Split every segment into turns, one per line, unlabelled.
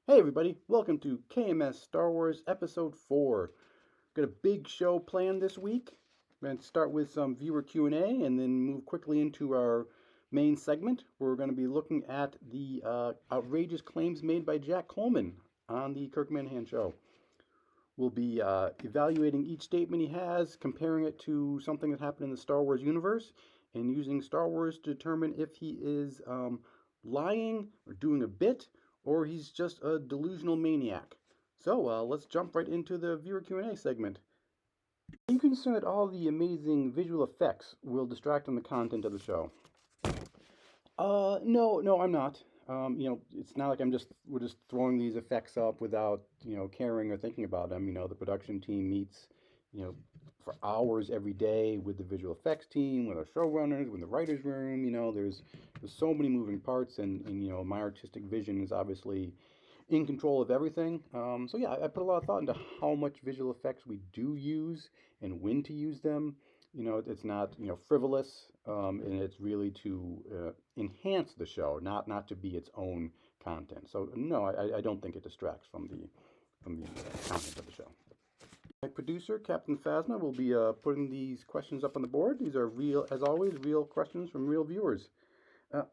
Hey everybody, welcome to KMS Star Wars Episode 4. Got a big show planned this week. We're going to start with some viewer Q&A and then move quickly into our main segment. We're going to be looking at the outrageous claims made by Jack Coleman on the Kirk Minahan show. We'll be evaluating each statement he has, comparing it to something that happened in the Star Wars universe, and using Star Wars to determine if he is lying or doing a bit, or he's just a delusional maniac. So let's jump right into the viewer Q&A segment. Are you concerned that all the amazing visual effects will distract from the content of the show? No, I'm not. It's not like we're just throwing these effects up without, caring or thinking about them. The production team meets, for hours every day with the visual effects team, with our showrunners, with the writers' room. There's so many moving parts, and my artistic vision is obviously in control of everything. So yeah, I put a lot of thought into how much visual effects we do use and when to use them. It's not frivolous, and it's really to enhance the show, not to be its own content. So no, I don't think it distracts from the content of the show. My producer, Captain Phasma, will be putting these questions up on the board. These are real, as always, real questions from real viewers. Uh,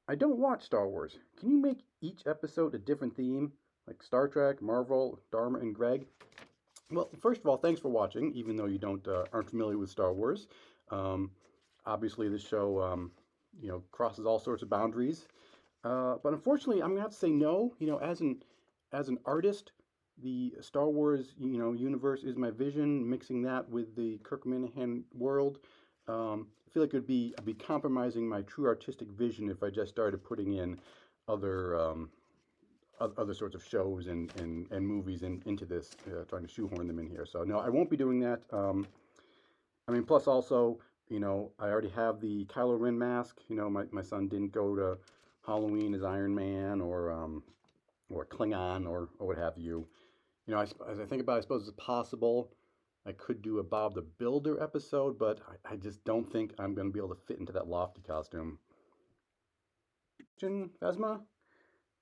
I don't watch Star Wars. Can you make each episode a different theme, like Star Trek, Marvel, Dharma, and Greg? Well, first of all, thanks for watching, even though you don't aren't familiar with Star Wars. Um, Obviously, this show, crosses all sorts of boundaries. But unfortunately, I'm gonna have to say no. As an artist, the Star Wars, universe is my vision. Mixing that with the Kirk Minahan world, I feel like I'd be compromising my true artistic vision if I just started putting in other other sorts of shows and movies into this, trying to shoehorn them in here. So no, I won't be doing that. Plus also, I already have the Kylo Ren mask. My son didn't go to Halloween as Iron Man or Klingon or what have you. As I think about it, I suppose it's possible I could do a Bob the Builder episode, but I just don't think I'm going to be able to fit into that lofty costume. Phasma,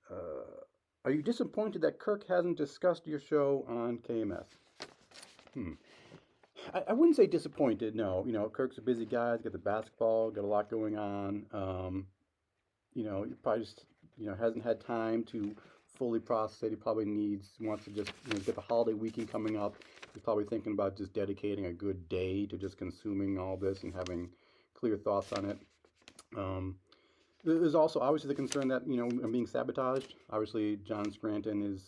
uh, are you disappointed that Kirk hasn't discussed your show on KMS? Hmm. I wouldn't say disappointed. No, Kirk's a busy guy. He's got the basketball, got a lot going on. He probably just hasn't had time to fully process it. He probably wants to just get the holiday weekend coming up. He's probably thinking about just dedicating a good day to just consuming all this and having clear thoughts on it. Um, there's also obviously the concern that I'm being sabotaged. Obviously, John Scranton is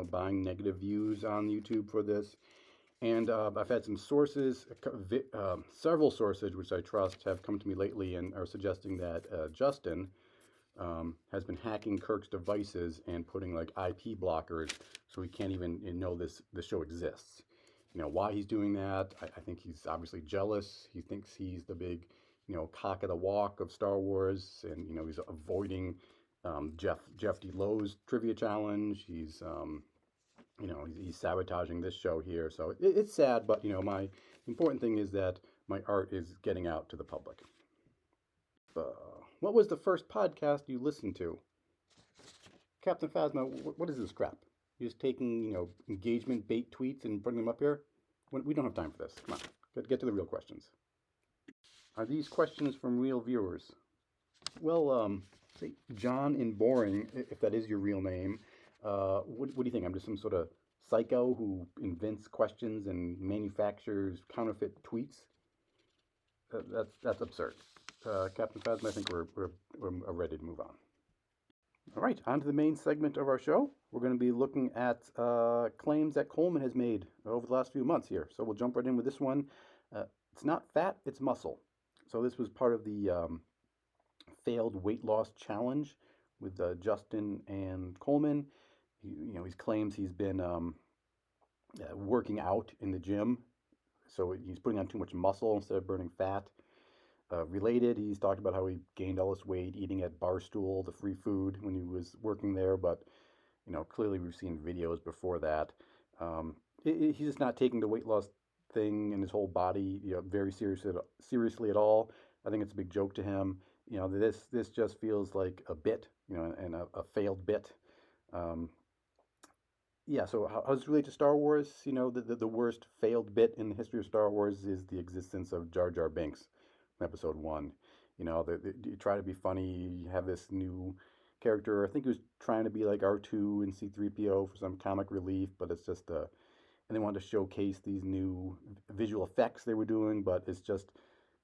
buying negative views on YouTube for this. And I've had some sources, several sources which I trust, have come to me lately and are suggesting that Justin has been hacking Kirk's devices and putting like IP blockers so he can't even know this show exists. Why he's doing that? I think he's obviously jealous. He thinks he's the big, cock of the walk of Star Wars, and he's avoiding Jeff D. Lowe's trivia challenge. He's sabotaging this show here. So it's sad, but my important thing is that my art is getting out to the public. Uh, what was the first podcast you listened to? Captain Phasma, what is this crap? You're just taking, engagement bait tweets and putting them up here? We don't have time for this. Come on, get to the real questions. Are these questions from real viewers? Well, say John in Boring, if that is your real name. What do you think? I'm just some sort of psycho who invents questions and manufactures counterfeit tweets? That's absurd. Captain Phasma, I think we're ready to move on. All right, on to the main segment of our show. We're going to be looking at claims that Coleman has made over the last few months here. So we'll jump right in with this one. It's not fat, it's muscle. So this was part of the failed weight loss challenge with Justin and Coleman. He claims he's been working out in the gym, so he's putting on too much muscle instead of burning fat. Related, he's talked about how he gained all this weight eating at Barstool, the free food, when he was working there. But clearly we've seen videos before that. He's just not taking the weight loss thing and his whole body, very seriously at all. I think it's a big joke to him. This just feels like a bit, and a failed bit. Um, yeah, so how does it relate to Star Wars? The worst failed bit in the history of Star Wars is the existence of Jar Jar Binks in Episode One. You try to be funny. You have this new character. I think he was trying to be like R2 and C3PO for some comic relief, but it's just and they wanted to showcase these new visual effects they were doing, but it's just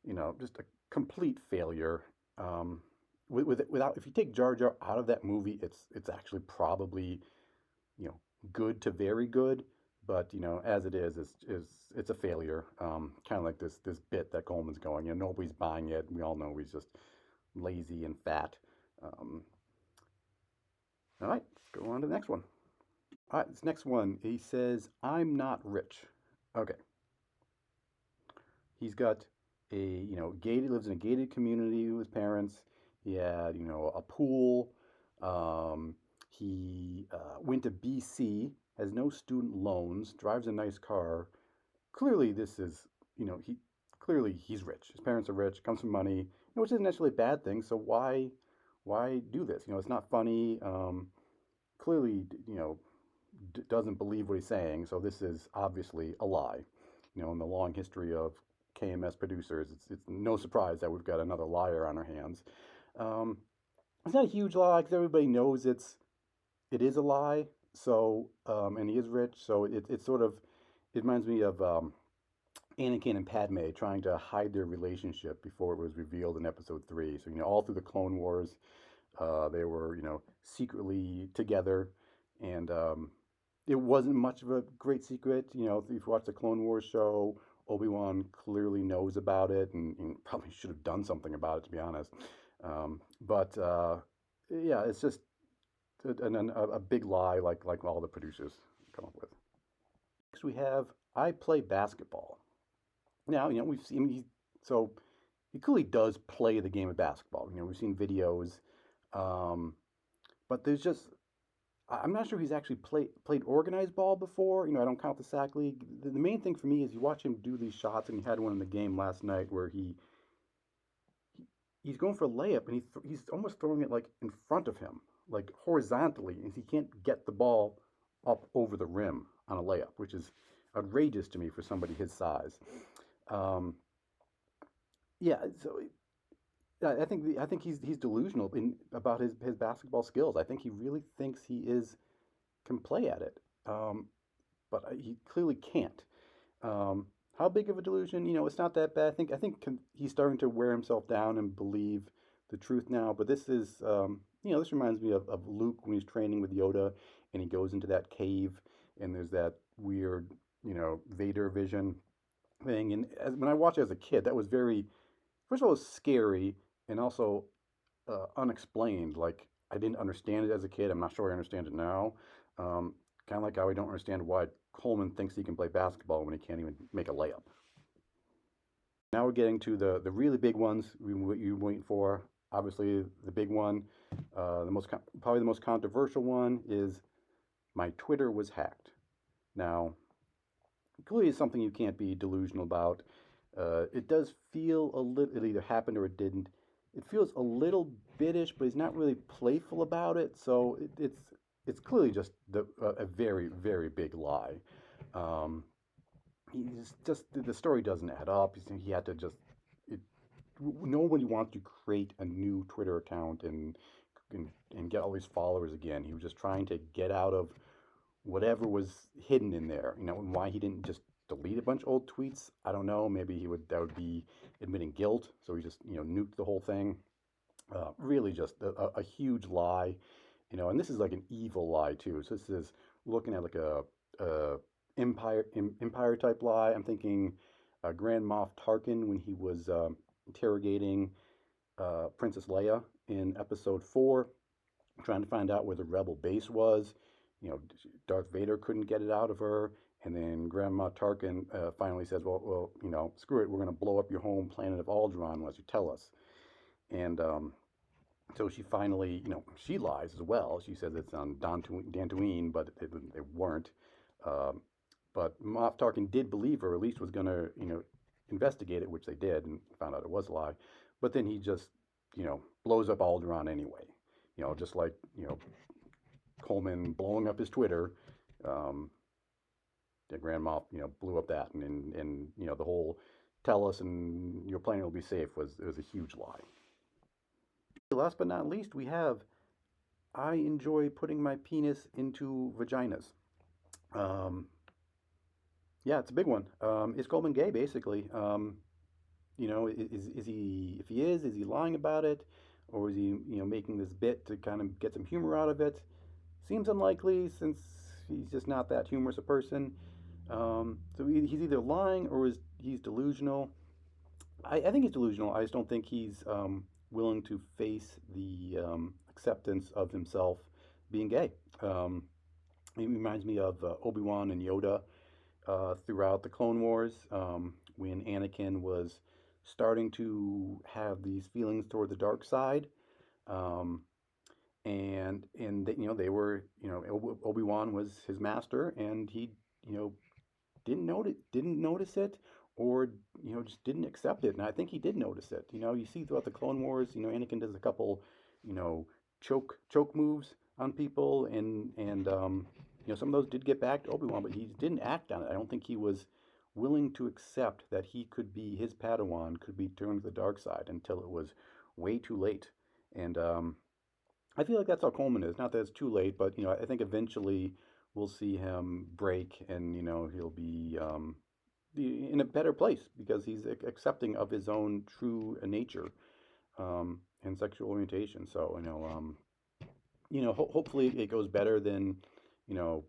a complete failure. Um, without if you take Jar Jar out of that movie, it's actually probably you know good to very good, but as it it's a failure. Kind of like this bit that Coleman's going. Nobody's buying it. We all know he's just lazy and fat. Um, all right, let's go on to the next one. All right, this next one, he says, "I'm not rich." Okay, he's got gated lives in a gated community with his parents. He had a pool. He went to BC, has no student loans, drives a nice car. Clearly this is he clearly he's rich. His parents are rich, comes from money, which isn't necessarily a bad thing. So why do this? It's not funny. Clearly doesn't believe what he's saying. So this is obviously a lie. In the long history of KMS producers, it's no surprise that we've got another liar on our hands. Um, it's not a huge lie because everybody knows it is a lie. So and he is rich. So it's sort of it reminds me of Anakin and Padme trying to hide their relationship before it was revealed in Episode Three. So all through the Clone Wars, they were secretly together, and it wasn't much of a great secret. If you watch the Clone Wars show, Obi-Wan clearly knows about it and probably should have done something about it, to be honest. But yeah, it's just a big lie, like all the producers come up with. Next, we have I play basketball. Now, we've seen so he clearly does play the game of basketball. We've seen videos, um, but there's just I'm not sure he's actually played organized ball before. I don't count the sack league. The main thing for me is you watch him do these shots, and he had one in the game last night where he's going for a layup, and he's almost throwing it like in front of him, like horizontally, and he can't get the ball up over the rim on a layup, which is outrageous to me for somebody his size. Um, yeah, so I think he's delusional about his basketball skills. I think he really thinks he can play at it, but he clearly can't. How big of a delusion? It's not that bad. I think he's starting to wear himself down and believe the truth now. But this reminds me of Luke when he's training with Yoda, and he goes into that cave, and there's that weird, Vader vision thing. And when I watched it as a kid, that was very, first of all, it was scary and also unexplained. Like I didn't understand it as a kid. I'm not sure I understand it now. Kind of like how I don't understand why Coleman thinks he can play basketball when he can't even make a layup. Now we're getting to the really big ones you're waiting for. Obviously, the big one, probably the most controversial one is my Twitter was hacked. Now, clearly, it's something you can't be delusional about. It does feel a little. It either happened or it didn't. It feels a little bitish, but he's not really playful about it. So it's clearly just a very very big lie. Um, he's just the story doesn't add up. He had to just. It, Nobody wants to create a new Twitter account and get all these followers again. He was just trying to get out of whatever was hidden in there. And why he didn't just delete a bunch of old tweets, I don't know. Maybe that would be admitting guilt. So he just nuked the whole thing. Really, just a huge lie. And this is like an evil lie too. So this is looking at like a empire type lie. I'm thinking Grand Moff Tarkin when he was interrogating Princess Leia in Episode 4, trying to find out where the rebel base was. Darth Vader couldn't get it out of her, and then Grandma Tarkin finally says, "Well, screw it. We're going to blow up your home planet of Alderaan unless you tell us." And so she finally, she lies as well. She says it's on Dantooine, but they weren't. Um, but Moff Tarkin did believe her, or at least was going to, investigate it, which they did, and found out it was a lie. But then he just, blows up Alderaan anyway. Just like, Coleman blowing up his Twitter Um, the grandma, blew up that, and the whole tell us and your planet will be safe was a huge lie. Last but not least, we have I enjoy putting my penis into vaginas. Um, yeah, it's a big one. Is Coleman gay, basically? Is he, if he is he lying about it? Or is he, making this bit to kind of get some humor out of it? Seems unlikely since he's just not that humorous a person. So he's either lying or he's delusional. I think he's delusional. I just don't think he's willing to face the acceptance of himself being gay. Um, it reminds me of Obi-Wan and Yoda throughout the Clone Wars when Anakin was starting to have these feelings toward the dark side. Um, and they were, Obi-Wan was his master, and he, you know, didn't notice it, or just didn't accept it. And I think he did notice it. You see throughout the Clone Wars, Anakin does a couple, you know choke moves on people, and some of those did get back to Obi-Wan, but he didn't act on it. I don't think he was willing to accept that he could be, his Padawan could be turned to the dark side until it was way too late. And I feel like that's how Coleman is. Not that it's too late, but I think eventually we'll see him break, and he'll be in a better place because he's accepting of his own true nature and sexual orientation. So hopefully it goes better than you know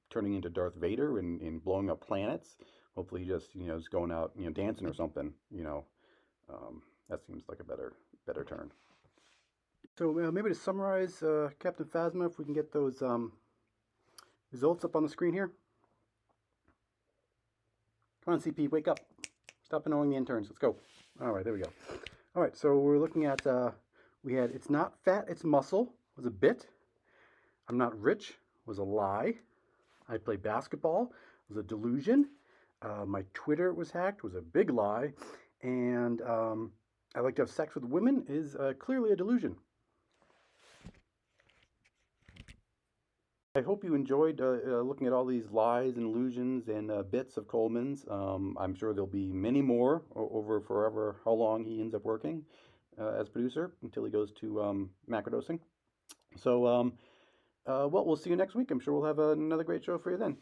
turning into Darth Vader and blowing up planets. Hopefully, he just is going out dancing or something. That seems like a better turn. So maybe to summarize, Captain Phasma, if we can get those results up on the screen here. Come on, CP, wake up. Stop annoying the interns. Let's go. All right, there we go. All right, so we're looking at, we had it's not fat, it's muscle was a bit. I'm not rich was a lie. I play basketball was a delusion. My Twitter was hacked was a big lie. And I like to have sex with women is clearly a delusion. I hope you enjoyed looking at all these lies and illusions and bits of Coleman's. I'm sure there'll be many more over forever how long he ends up working as producer until he goes to macrodosing. So, well, we'll see you next week. I'm sure we'll have another great show for you then.